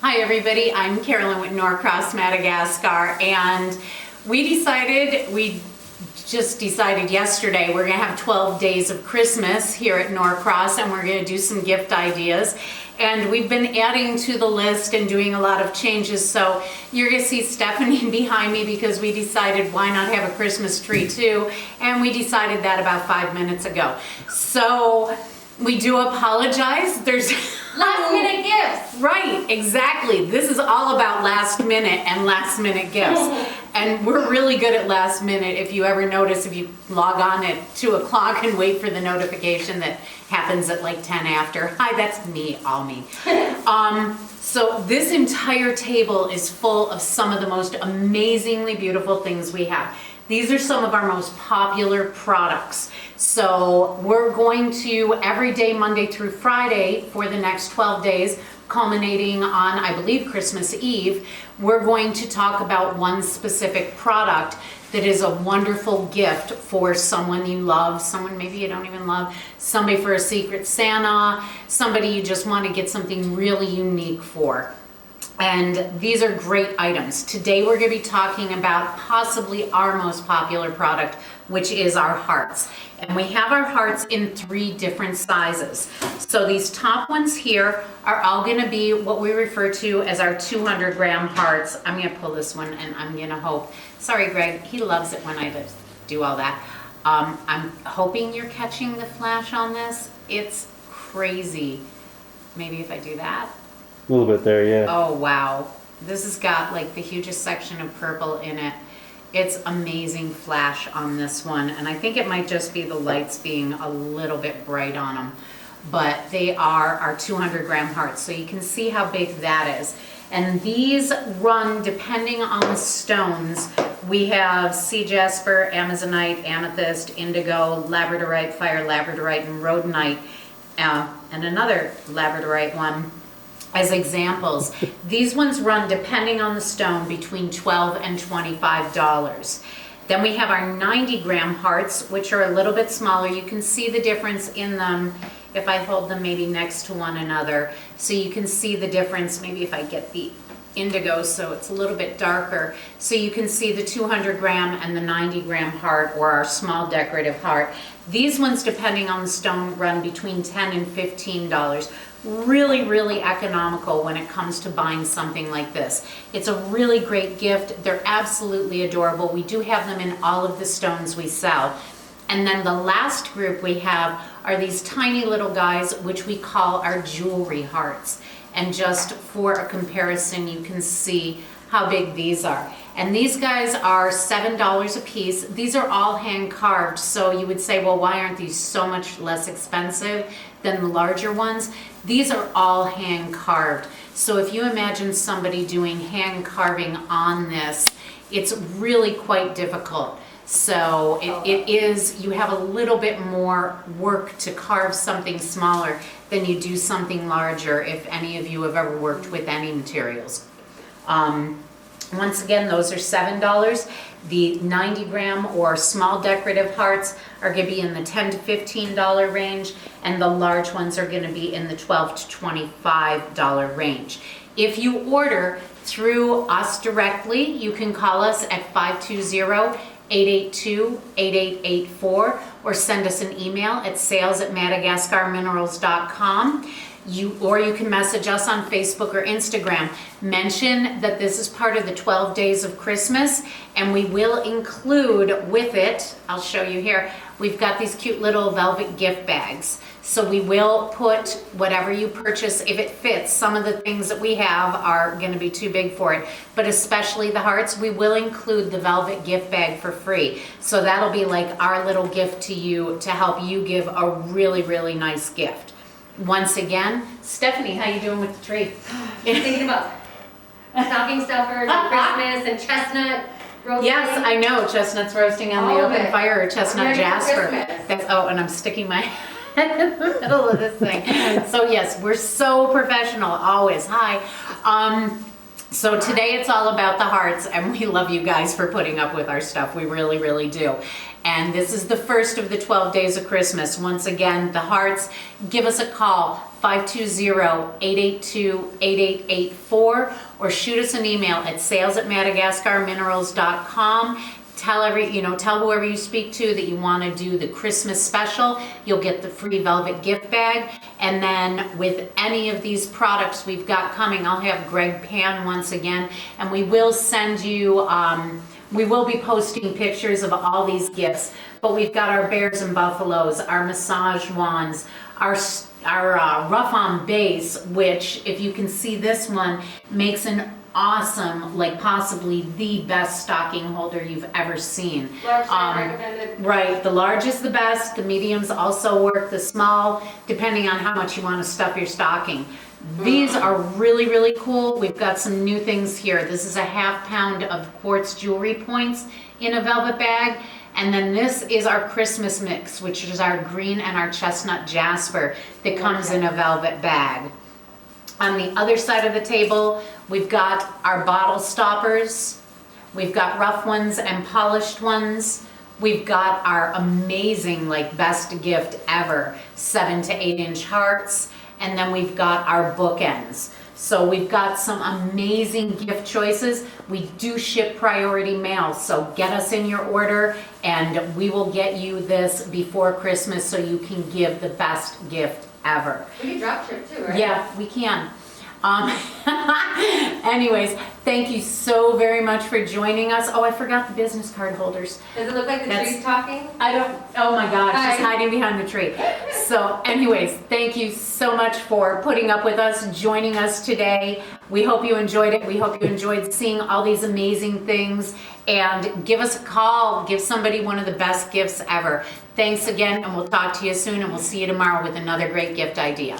Hi everybody, I'm Carolyn with Norcross, Madagascar, and we just decided yesterday we're gonna have 12 days of Christmas here at Norcross, and we're gonna do some gift ideas. And we've been adding to the list and doing a lot of changes, so you're gonna see Stephanie behind me because we decided why not have a Christmas tree too, and we decided that about 5 minutes ago. So we do apologize. There's last minute gifts. Right, exactly. This is all about last minute and last minute gifts. And we're really good at last minute. If you ever notice, if you log on at 2 o'clock and wait for the notification that happens at like 10 after. Hi, that's me, all me. So this entire table is full of some of the most amazingly beautiful things we have. These are some of our most popular products. So we're going to, every day, Monday through Friday, for the next 12 days, culminating on, I believe, Christmas Eve, we're going to talk about one specific product that is a wonderful gift for someone you love, someone maybe you don't even love, somebody for a Secret Santa, somebody you just want to get something really unique for. And these are great items. Today we're going to be talking about possibly our most popular product, which is our hearts. And we have our hearts in 3 different sizes. So these top ones here are all going to be what we refer to as our 200-gram hearts. I'm going to pull this one and I'm going to hope. Sorry, Greg, he loves it when I do all that. I'm hoping you're catching the flash on this. It's crazy. Maybe if I do that. A little bit there, yeah. Oh, wow. This has got like the hugest section of purple in it. It's amazing flash on this one. And I think it might just be the lights being a little bit bright on them. But they are our 200-gram hearts. So you can see how big that is. And these run depending on the stones. We have sea jasper, amazonite, amethyst, indigo, labradorite, fire labradorite, and rhodonite. And another labradorite one. As examples, these ones run, depending on the stone, between $12 and $25. Then we have our 90-gram hearts, which are a little bit smaller. You can see the difference in them if I hold them maybe next to one another. So you can see the difference, maybe if I get the indigo so it's a little bit darker. So you can see the 200-gram and the 90-gram heart, or our small decorative heart. These ones, depending on the stone, run between $10 and $15. Really, really economical when it comes to buying something like this. It's a really great gift. They're absolutely adorable. We do have them in all of the stones we sell. And then the last group we have are these tiny little guys, which we call our jewelry hearts. And just for a comparison, you can see how big these are. And these guys are $7 a piece. These are all hand carved. So you would say, well, why aren't these so much less expensive than the larger ones? These are all hand carved. So if you imagine somebody doing hand carving on this, it's really quite difficult. So it is, you have a little bit more work to carve something smaller than you do something larger, if any of you have ever worked with any materials. Once again, those are $7. The 90-gram or small decorative hearts are going to be in the $10 to $15 range, and the large ones are going to be in the $12 to $25 range. If you order through us directly, you can call us at 520-882-8884 or send us an email at sales@madagascarminerals.com. Or you can message us on Facebook or Instagram. Mention that this is part of the 12 days of Christmas, and we will include with it, I'll show you here, we've got these cute little velvet gift bags. So we will put whatever you purchase, if it fits. Some of the things that we have are going to be too big for it, but especially the hearts, we will include the velvet gift bag for free. So that'll be like our little gift to you to help you give a really, really nice gift. Once again, Stephanie, how you doing with the tree? Thinking about stocking stuffers and Christmas and chestnut roasting. Yes, I know, chestnuts roasting on the open fire, or chestnut jasper. Oh, and I'm sticking my head in the middle of this thing. So yes, we're so professional, always. Hi. So today it's all about the hearts, and we love you guys for putting up with our stuff. We really, really do. And this is the first of the 12 days of Christmas. Once again, the hearts, give us a call, 520-882-8884, or shoot us an email at sales@madagascarminerals.com. Tell whoever you speak to that you want to do the Christmas special. You'll get the free velvet gift bag. And then with any of these products we've got coming, I'll have Greg pan once again, and we will send you, we will be posting pictures of all these gifts. But we've got our bears and buffaloes, our massage wands, our rough on base, which if you can see this one, makes an awesome, like possibly the best stocking holder you've ever seen. Large size recommended. Right, the large is the best, the mediums also work, the small, depending on how much you want to stuff your stocking. These are really, really cool. We've got some new things here. This is a ½ pound of quartz jewelry points in a velvet bag. And then this is our Christmas mix, which is our green and our chestnut jasper that comes in a velvet bag. On the other side of the table, we've got our bottle stoppers. We've got rough ones and polished ones. We've got our amazing, like best gift ever, 7 to 8 inch hearts. And then we've got our bookends. So we've got some amazing gift choices. We do ship priority mail, so get us in your order and we will get you this before Christmas so you can give the best gift ever. We can drop ship too, right? Yeah, we can. Anyways, thank you so very much for joining us. Oh, I forgot the business card holders. Does it look like the tree's talking? I don't, oh my God, she's Hi. hiding behind the tree. So anyways, thank you so much for putting up with us, joining us today. We hope you enjoyed it. We hope you enjoyed seeing all these amazing things, and give us a call. Give somebody one of the best gifts ever. Thanks again, and we'll talk to you soon, and we'll see you tomorrow with another great gift idea.